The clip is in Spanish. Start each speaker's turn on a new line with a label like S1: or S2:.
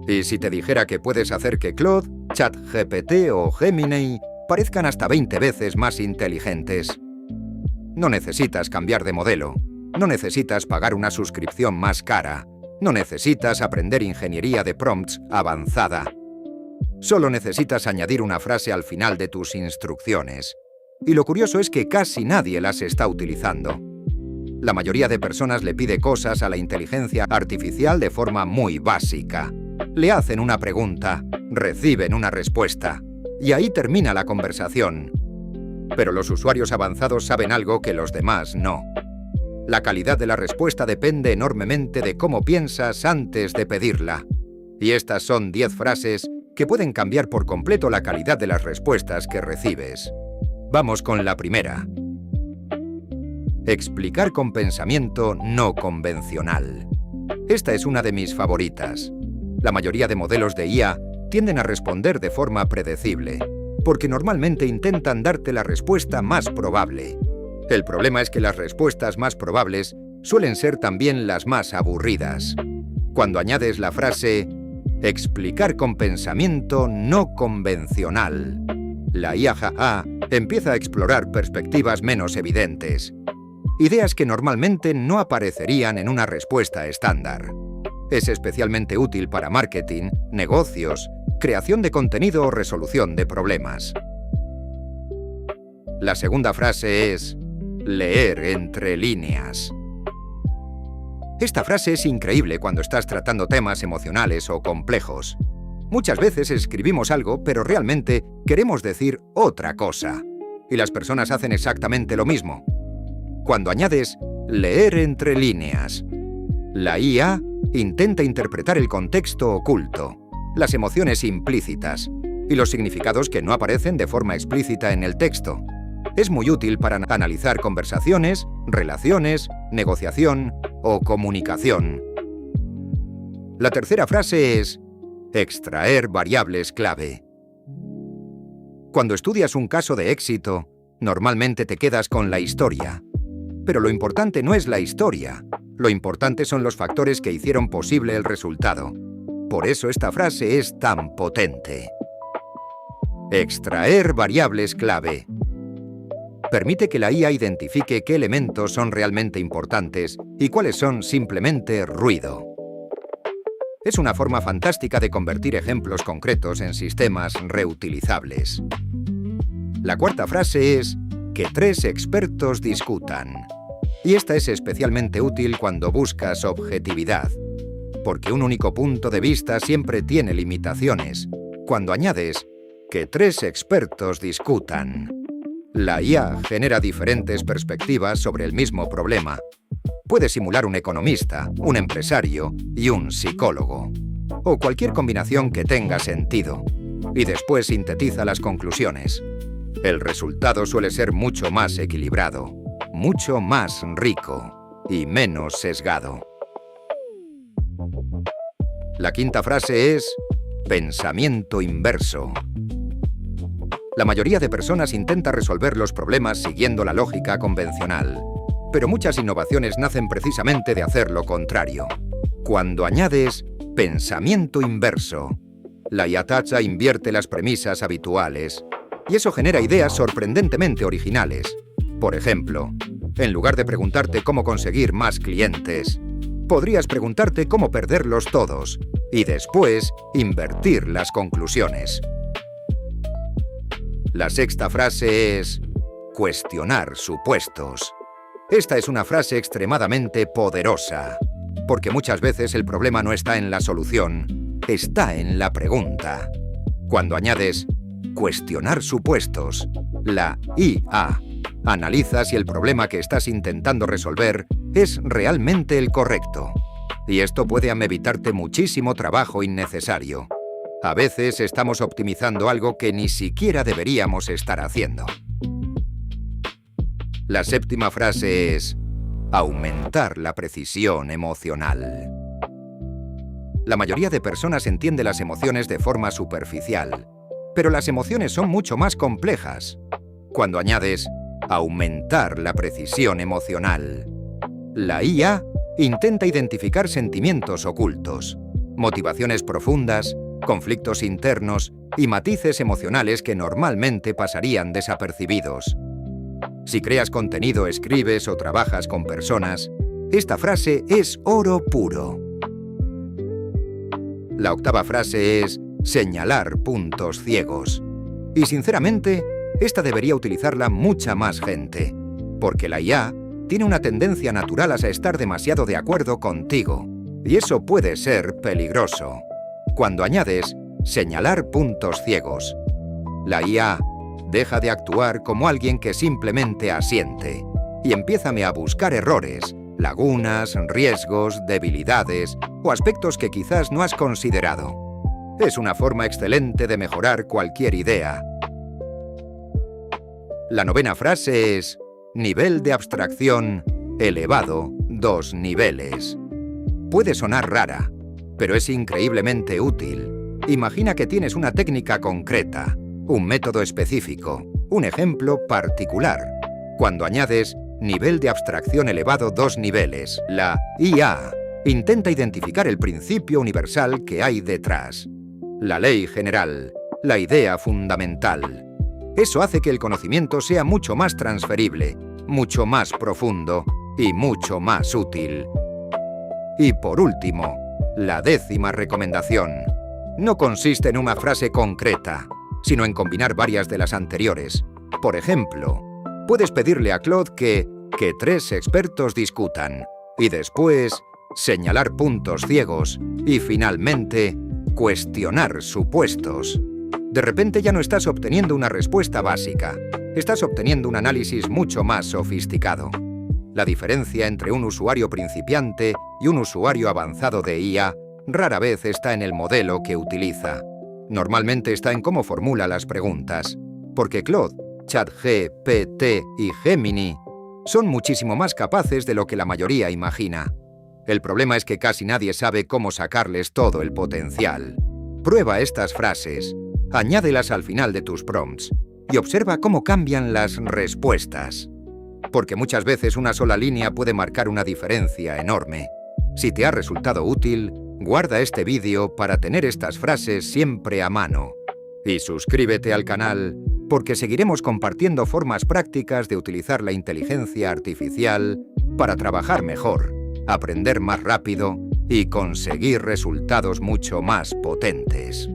S1: Y si te dijera que puedes hacer que Claude, ChatGPT o Gemini parezcan hasta 20 veces más inteligentes. No necesitas cambiar de modelo, no necesitas pagar una suscripción más cara, no necesitas aprender ingeniería de prompts avanzada. Solo necesitas añadir una frase al final de tus instrucciones. Y lo curioso es que casi nadie las está utilizando. La mayoría de personas le pide cosas a la inteligencia artificial de forma muy básica. Le hacen una pregunta, reciben una respuesta, y ahí termina la conversación. Pero los usuarios avanzados saben algo que los demás no. La calidad de la respuesta depende enormemente de cómo piensas antes de pedirla. Y estas son 10 frases que pueden cambiar por completo la calidad de las respuestas que recibes. Vamos con la primera. Explicar con pensamiento no convencional. Esta es una de mis favoritas. La mayoría de modelos de IA tienden a responder de forma predecible, porque normalmente intentan darte la respuesta más probable. El problema es que las respuestas más probables suelen ser también las más aburridas. Cuando añades la frase explicar con pensamiento no convencional, la IA empieza a explorar perspectivas menos evidentes, ideas que normalmente no aparecerían en una respuesta estándar. Es especialmente útil para marketing, negocios, creación de contenido o resolución de problemas. La segunda frase es leer entre líneas. Esta frase es increíble cuando estás tratando temas emocionales o complejos. Muchas veces escribimos algo, pero realmente queremos decir otra cosa. Y las personas hacen exactamente lo mismo. Cuando añades leer entre líneas, la IA intenta interpretar el contexto oculto, las emociones implícitas y los significados que no aparecen de forma explícita en el texto. Es muy útil para analizar conversaciones, relaciones, negociación o comunicación. La tercera frase es extraer variables clave. Cuando estudias un caso de éxito, normalmente te quedas con la historia. Pero lo importante no es la historia. Lo importante son los factores que hicieron posible el resultado. Por eso esta frase es tan potente. Extraer variables clave. Permite que la IA identifique qué elementos son realmente importantes y cuáles son simplemente ruido. Es una forma fantástica de convertir ejemplos concretos en sistemas reutilizables. La cuarta frase es que 3 expertos discutan. Y esta es especialmente útil cuando buscas objetividad, porque un único punto de vista siempre tiene limitaciones. Cuando añades que 3 expertos discutan, la IA genera diferentes perspectivas sobre el mismo problema. Puede simular un economista, un empresario y un psicólogo, o cualquier combinación que tenga sentido, y después sintetiza las conclusiones. El resultado suele ser mucho más equilibrado, mucho más rico y menos sesgado. La quinta frase es pensamiento inverso. La mayoría de personas intenta resolver los problemas siguiendo la lógica convencional, pero muchas innovaciones nacen precisamente de hacer lo contrario. Cuando añades pensamiento inverso, la IA invierte las premisas habituales, y eso genera ideas sorprendentemente originales. Por ejemplo, en lugar de preguntarte cómo conseguir más clientes, podrías preguntarte cómo perderlos todos y después invertir las conclusiones. La sexta frase es cuestionar supuestos. Esta es una frase extremadamente poderosa, porque muchas veces el problema no está en la solución, está en la pregunta. Cuando añades cuestionar supuestos, la IA analiza si el problema que estás intentando resolver es realmente el correcto. Y esto puede evitarte muchísimo trabajo innecesario. A veces estamos optimizando algo que ni siquiera deberíamos estar haciendo. La séptima frase es aumentar la precisión emocional. La mayoría de personas entiende las emociones de forma superficial, pero las emociones son mucho más complejas. Cuando añades aumentar la precisión emocional, la IA intenta identificar sentimientos ocultos. motivaciones profundas, conflictos internos y matices emocionales que normalmente pasarían desapercibidos. Si creas contenido, escribes o trabajas con personas, esta frase es oro puro. La octava frase es señalar puntos ciegos. Y sinceramente, esta debería utilizarla mucha más gente, porque la IA tiene una tendencia natural a estar demasiado de acuerdo contigo, y eso puede ser peligroso. Cuando añades señalar puntos ciegos, la IA deja de actuar como alguien que simplemente asiente y empiézame a buscar errores, lagunas, riesgos, debilidades o aspectos que quizás no has considerado. Es una forma excelente de mejorar cualquier idea. La novena frase es nivel de abstracción elevado 2 niveles. Puede sonar rara, pero es increíblemente útil. Imagina que tienes una técnica concreta, un método específico, un ejemplo particular. Cuando añades nivel de abstracción elevado 2 niveles, la IA intenta identificar el principio universal que hay detrás, la ley general, la idea fundamental. Eso hace que el conocimiento sea mucho más transferible, mucho más profundo y mucho más útil. Y por último, la 10ª recomendación. No consiste en una frase concreta, sino en combinar varias de las anteriores. Por ejemplo, puedes pedirle a Claude que 3 expertos discutan, y después señalar puntos ciegos y finalmente cuestionar supuestos. De repente ya no estás obteniendo una respuesta básica, estás obteniendo un análisis mucho más sofisticado. La diferencia entre un usuario principiante y un usuario avanzado de IA rara vez está en el modelo que utiliza. Normalmente está en cómo formula las preguntas, porque Claude, ChatGPT y Gemini son muchísimo más capaces de lo que la mayoría imagina. El problema es que casi nadie sabe cómo sacarles todo el potencial. Prueba estas frases, añádelas al final de tus prompts y observa cómo cambian las respuestas. Porque muchas veces una sola línea puede marcar una diferencia enorme. Si te ha resultado útil, guarda este vídeo para tener estas frases siempre a mano. Y suscríbete al canal porque seguiremos compartiendo formas prácticas de utilizar la inteligencia artificial para trabajar mejor, aprender más rápido y conseguir resultados mucho más potentes.